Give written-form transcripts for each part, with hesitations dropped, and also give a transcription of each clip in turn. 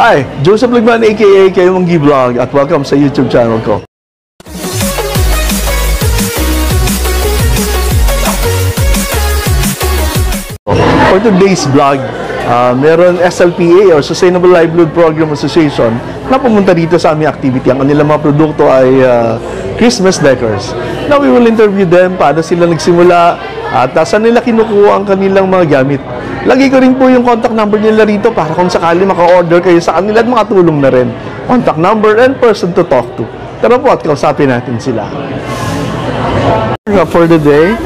Hi, Joseph Lagman aka Kayonggi Vlog at welcome sa YouTube channel ko. For today's vlog, meron SLPA or Sustainable Livelihood Program Association na pumunta dito sa aming activity. Ang kanilang mga produkto ay Christmas decors. Now we will interview them, paano sila nagsimula at saan nila kinukuha ang kanilang mga gamit. Lagi ko rin po yung contact number nila rito para kung sakali maka-order kayo sa kanila at makatulong na rin. Contact number and person to talk to. Tara po at kausapin natin sila. For the day,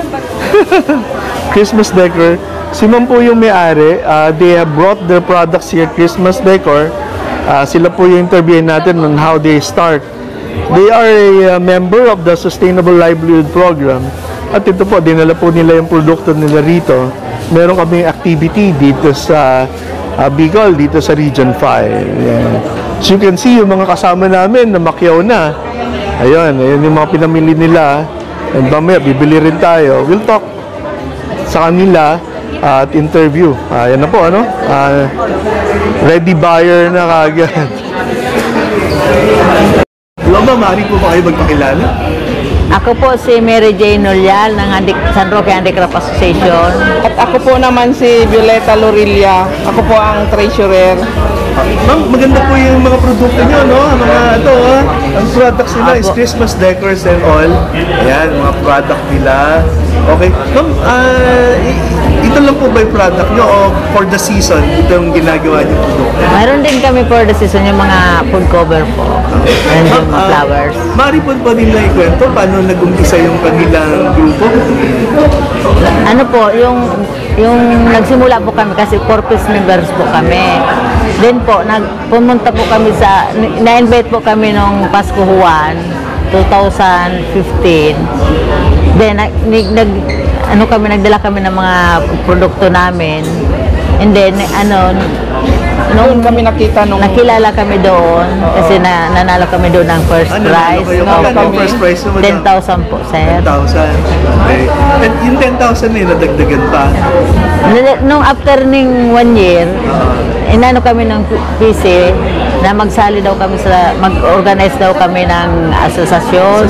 Christmas decor. Si Ma'am po yung may-ari. They have brought their products here, Christmas decor. Sila po yung interviewin natin on how they start. They are a member of the Sustainable Livelihood Program. At ito po, dinala po nila yung produkto nila rito. Meron kaming activity dito sa Bicol, dito sa Region 5. Ayan. So you can see yung mga kasama namin na makyaw na. Ayun yung mga pinamili nila. And mamaya, bibili rin tayo. We'll talk sa kanila at interview. Ayan na po, ano? Ready buyer na kagad. Hello, ma'am. Maaari po ba kayo magpakilala? Ako po si Mary Jane Nolyal ng San Roque Handicraft Association. At ako po naman si Violeta Lorilla. Ako po ang treasurer. Ma'am, maganda po yung mga produkto nyo, no? Mga ito, ang products nila is Christmas decors and all. Ayan, mga product nila. Okay. Ma'am, ito lang po ba yung product nyo o for the season, ito yung ginagawa nyo produkto? Mayroon din kami for the season yung mga food cover po. And yung flowers. Maaari po ba nila ikwento paano nag-umpisa yung kanilang grupo? Ano po, yung nagsimula po kami kasi 4-piece members po kami. Then po, pumunta po kami na-invite po kami nung Paskuhan 2015. Then, nagdala kami ng mga produkto namin. And then, Noon kami nakilala kami doon kasi nanalo kami doon ng first prize. First prize mo 10,000 po, sir. 10,000. Okay. At yung 10,000 na yun, nadagdagan pa? Nung after ng 1 year, inano kami ng PC na magsali daw kami mag-organize daw kami ng asosasyon.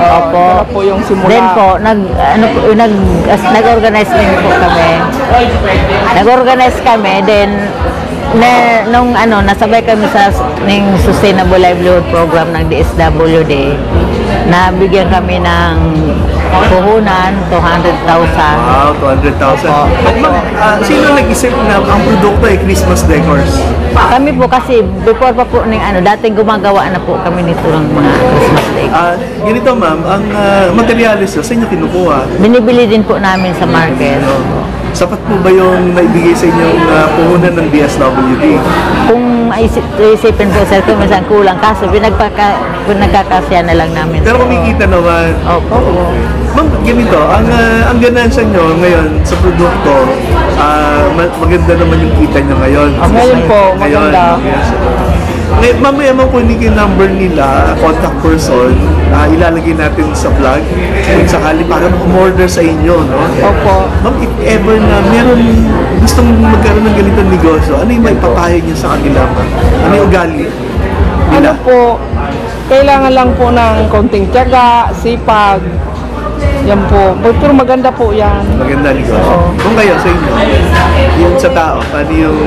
Opo. Po yung simula. Then po, nag-organize din po kami. Nag-organize kami, then nasabay kami sa Sustainable Livelihood Program ng DSWD. Nabigyan kami ng puhunan, 200,000. Wow, 200,000. Sino nag-isip na ang produkto ay Christmas decors? Kami po kasi before pa po dating gumagawa na po kami nito ng mga Christmas decors. Ganito ma'am, ang materialis sa inyo kinukuha? Binibili din po namin sa market. Sapat po ba yung naibigay sa inyong puhunan ng DSWD? Kung isipin po sir, kung minsan kulang, kaso pinagkakasya na lang namin. Pero kumikita naman. Opo. Ma'am, ganito, ang ganansya nyo ngayon sa produkto, maganda naman yung kita nyo ngayon. Ngayon po, maganda. Mamaya man po hindi yung number nila, contact person, ilalagay natin sa vlog kung sakali para umorder sa inyo, no? Opo. Ma'am, if ever na meron gustong magkaroon ng ganitong negosyo, ano yung may papaya niya sa kanila, ma'am? Ano yung ugali nila? Ano po, kailangan lang po ng konting tiyaga, sipag. Yan po. Pero maganda po yan. Maganda negosyo. Kung kayo sa inyo, yung sa tao, paano yung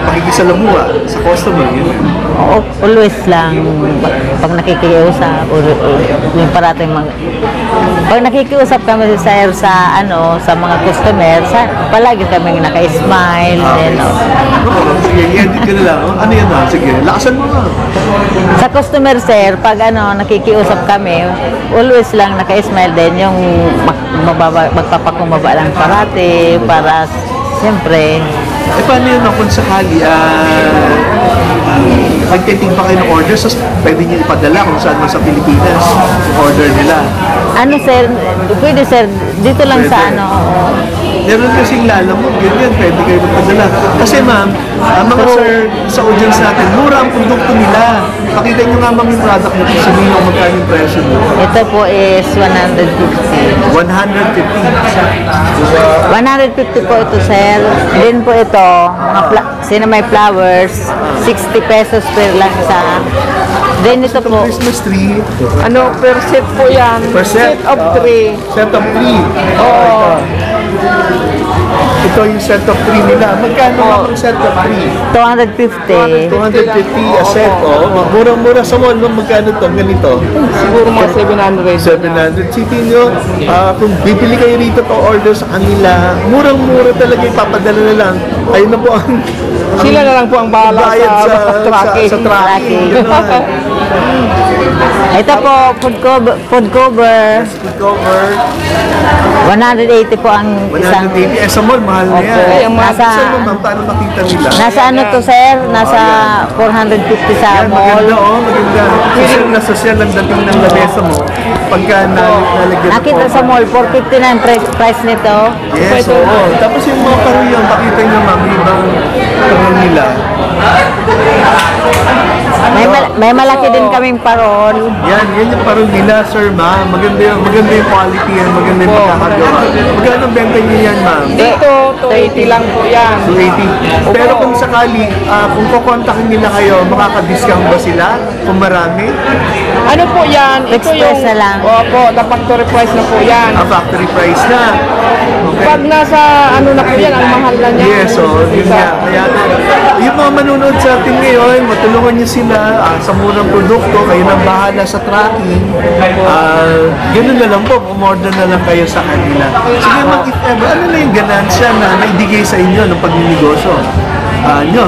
pakikisalamuha sa customer, yun? Always lang pag nakikiusap yung parating pag nakikiusap kami sa mga customers, palagi kami naka-smile. Sige, i-edit ka na lang. Ano yan ha? Sige, lakasan mo nga. Sa customer sir, pag nakikiusap kami, always lang naka-smile din yung magpapakumbaba lang parati para siyempre. Paano yun kung sakali nagtiting pa kayo ng order, so pwede nyo ipadala kung saan mo sa Pilipinas yung order nila? Sir, pwede sir, dito lang pwede. sa meron kasing lalamog, ganyan, pwede kayo magpadala. Kasi ma'am, mga sir, sa audience natin, mura ang produkto nila. Pakita nyo nga ma'am yung product nyo, sabihin nyo magkano yung presyo nyo. Ito po is 150. 150 po ito, sir. Din po ito, mga cinnamon flowers, 60 pesos per lang isa. Then ito po, Christmas tree, Ano, per set po yan. Per set? of 3. set of 3. Oo. Ito yung set of 3 nila. Magkano ang set of 3? 250. 250 a set, oh. Murang-mura sa mall, no? Magkano to? Ganito. Siguro mga 700. 700. Sipin nyo, kung bibili kayo rito to order sa kanila, murang-mura talaga ipapadala na lang. Ayun na po ang Sila na lang po ang bahala bayad sa tracking. Sa tracking. Ganun. Ito po, food cover. Food cover. 180 po ang isang. 180. Eh, sa mall, mahal na yan. Ay, ang mahal. Saan mo, Nasa, ma'am, paano makita nila? nasa ano to, sir? Nasa 450 sa Yan, mall. maganda, oh, maganda. Kasi na social ang dating ng lamesa mo, pagka nalagyan ng Nakita sa mall, 450 na ang price nito. Yes, oo. Tapos yung mga paruyan, pakita nyo ma'am, yung ibang paruyan nila. May malaki din kaming parol. Yan yung paruyan nila, sir, ma'am. Maganda yung quality yan, maganda yung pagkakagawa. Magkano ang benta nyo yan, ma'am? Dito, 280 lang po yan. 280. Pero kung sakali, kung kukontakin nila kayo, makaka-discount ba sila? Kung marami? Ano po yan? Ito Express yung... na lang. Opo, the factory price na po yan. Factory price na. Okay. Pag nasa ano na po yan, ang mahal na niya. Yes, yun nga. Kaya yung mga manonood sa atin ngayon, matulungan nyo sila sa murang produkto, kayo nang bahala sa tracking. Ganun na lang po, umorder na lang kayo sa kanila. Sige ma'am, if ever, ano na yung ganansya na naibigay sa inyo ng pagninegosyo? Nyo,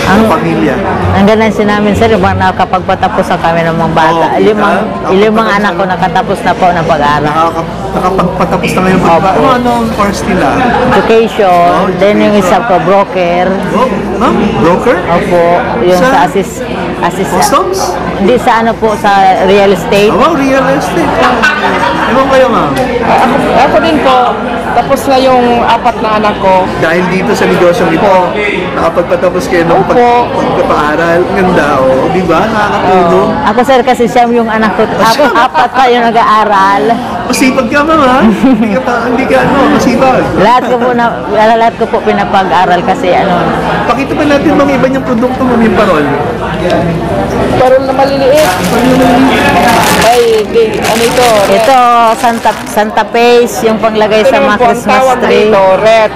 ang pamilya. Ang ganansya namin, sir, yung mga nakapagpatapos na kami ng mga bata. Oo, Ilimang anak ko nakatapos na po ng pag-aaral. Nakapagpatapos na ngayon pa. Ano ang course nila? Education, then yung isa ko, broker. Oh, ma'am? Broker? Opo, yung Sa- sa assist. Customs? Hindi sa ano po, sa real estate. Oh, real estate. Ewan kayo ma'am. Ako din po, tapos na yung 4 na anak ko. Dahil dito sa negosyo ito, nakapagpatapos kayo ng pagpapaaral. Ganda, oh. Di ba? Nakakatulong. Ako, sir, kasi siya yung anak ko. Ako, 4 pa yung nag-aaral. Masipag ka ma'am ha? Hindi ka masipag. Lahat ko po pinapag-aral kasi ano. Pakita pa natin mga iba niyang produkto mo, yung parol. Parol na maliliit. Ay, ano ito? Ito, Santa Face, yung panglagay Ito sa naman mga po ang Christmas tawag tree. dito, red.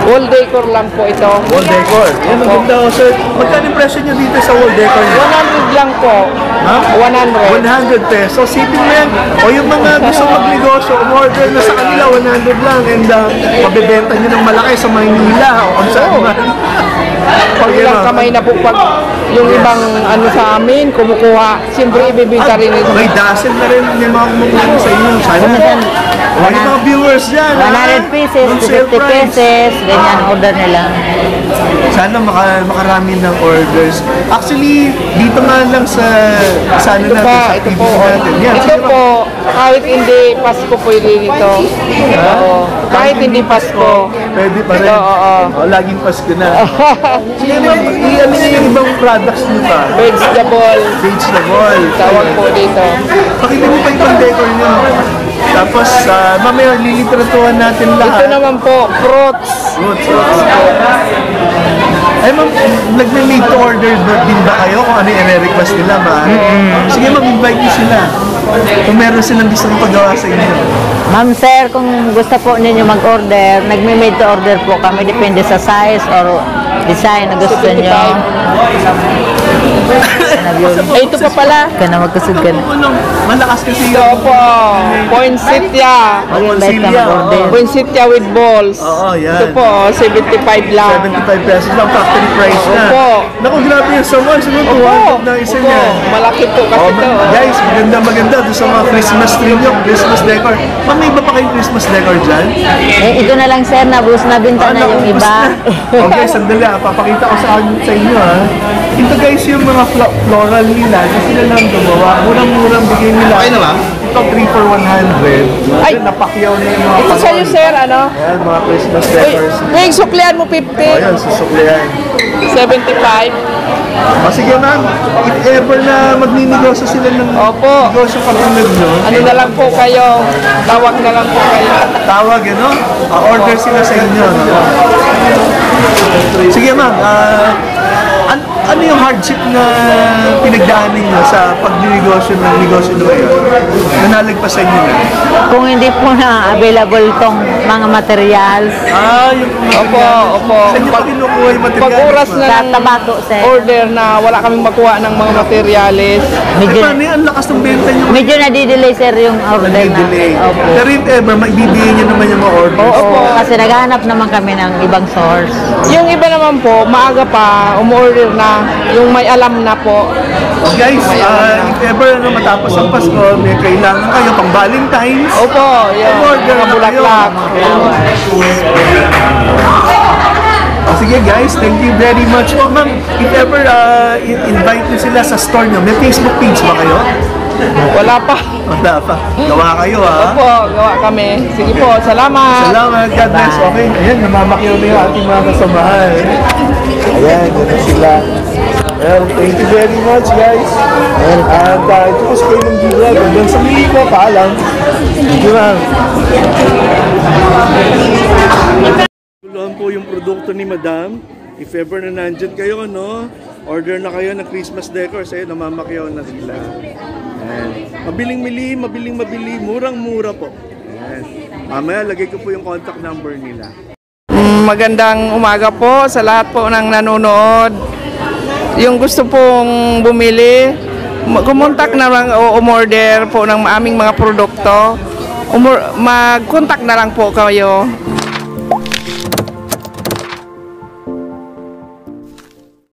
Wall decor lang po ito. Wall decor. Yan, maganda oh, sir. Magkano yung presyo niyo dito sa wall decor niyo? 100 lang po. Ha? 100. 100 pesos. Sipin mo yan. O yung mga gusto magnegosyo, umorder na sa kanila, 100 lang. And mabibenta nyo ng malaki sa Maynila o kung saan man. Pag ilang kamay na po pag yung ibang ano sa amin, kumukuha, siyempre ibibigta rin ito. May dazzle na rin yung mga kumukuha sa inyo. Sana. O yung mga viewers dyan. 100 pieces, 50 pesos, ganyan order nila. Sana makarami ng orders. Actually, dito nga lang sa sana Ito natin, pa, sa ito TV po. natin. Yan, Ito sige, po, kahit hindi Pasko po yun dito. Oo. Kahit hindi Pasko. Pwede pa rin. Oo. Laging Pasko na. Sige ma'am, i-ano niyo yung ibang products niyo pa. Vegetable. Vegetable. Tawag po dito. Pakita mo pa yung decor niyo. Tapos, mamaya lilitratuhan natin Ito lahat. naman po, fruits. Fruits. Ay ma'am, nagme-made to order din ba kayo kung ano yung i-request nila ba? Sige ma'am, invite niyo sila. Kung meron silang gusto pagawa sa inyo. Ma'am, sir, kung gusto po ninyo mag-order, nagme-made to order po kami, depende sa size or design na gusto nyo. Ay, ito pa pala. Ka na magkusog ka na. Malakas kasi Ito po, poinsettia. Mag-invite ka mag-order. Poinsettia with balls. Oo, yan. Ito po, 75 lang. 75 pesos lang, factory price na. Opo. Naku, grabe yung saman. Sunod, 200 na isa niya. Malaki po kasi ito. Guys, maganda doon sa mga Christmas tree nyo, Christmas decor. Ma'am, may iba pa kayong Christmas decor dyan? Eh, ito na lang, sir, nabus na binta na yung naubos iba. na. Okay, sandali. Papakita ko sa inyo ha. Ito guys yung mga floral nila. Kasi sila lang gumawa. Murang-murang bigay nila. Okay na ba? Ito 3 for 100. Ay! Napakyaw na yung mga Ito sa'yo, sir, ano? Ayan, mga Christmas Uy, decors. Wing, suklian mo 50. Ayan, susuklihan. 75. O sige ma'am, if ever na magninegosyo sila ng Opo. negosyo katulad nyo, Ano na lang po kayo? Tawag na lang po kayo. tawag, ano? Order sila sa inyo. No? Sige ma'am, ano yung hardship na pinagdaanin nyo sa pagninegosyo ng negosyo nyo ngayon? Nanalagpasan nyo na? Kung hindi po na available tong mga materials, Yung Opo, opo. Saan nyo pa kinukuha yung materials? Pag oras ma'am? na sa tabaco, sir. order na wala kaming makuha ng mga materyales. Medyo, Ay, paano yan? Ang lakas ng benta nyo. medyo nadidelay, sir, yung order na. Delay. Opo. Pero if ever, maibibigay nyo naman yung mga orders. Oo, kasi naghahanap naman kami ng ibang source. Yung iba naman po, maaga pa, umorder na. Yung may alam na po. Guys, if ever matapos ang Pasko, may kailangan kayo pang Valentine's. Opo, yung Order mga na bulaklak. Sige guys, thank you very much po ma'am. If ever invite nyo sila sa store nyo, may Facebook page ba kayo? Wala pa. Wala pa. Gawa kayo ha. Opo, gawa kami. Sige po, salamat. Salamat, God bless. Okay, ayan, namamakyaw na yung ating mga kasamahan. Ayan, gano'n sila. Well, thank you very much guys. At ito po si Kuya ng Vlog. Hanggang sa muli po, paalam. Thank you ma'am. Tuluhan po yung produkto ni Madam. If ever na nandyan kayo, no? Order na kayo ng Christmas decors. Ayun, namamakyaw na sila. Ayan. Mabiling mabili, murang-mura po. Ayan. Mamaya, lagay ko po yung contact number nila. Magandang umaga po sa lahat po ng nanonood. Yung gusto pong bumili, kumontak na lang o umorder po ng aming mga produkto. Mag-contact na lang po kayo.